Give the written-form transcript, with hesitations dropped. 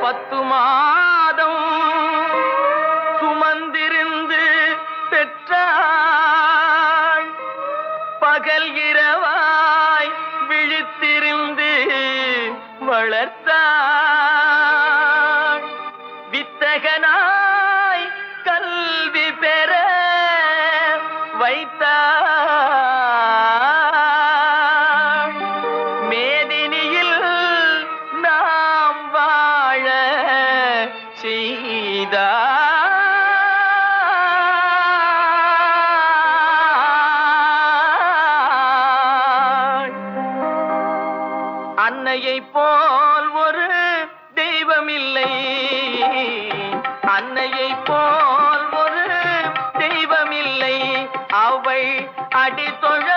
10 மாதம் சுமந்திருந்து பெற்றாள். பகல் இரவாய் விழித்திருந்து வளர்த்தாள். வித்தகனாய் கல்வி பெற வைத்தாள். மேதினியில் நாம் வாழ செய்தாள். அன்னையை போல் ஒரு தெய்வமில்லை, அன்னையை போல் ஒரு தெய்வமில்லை. அவள் அடித்தொழ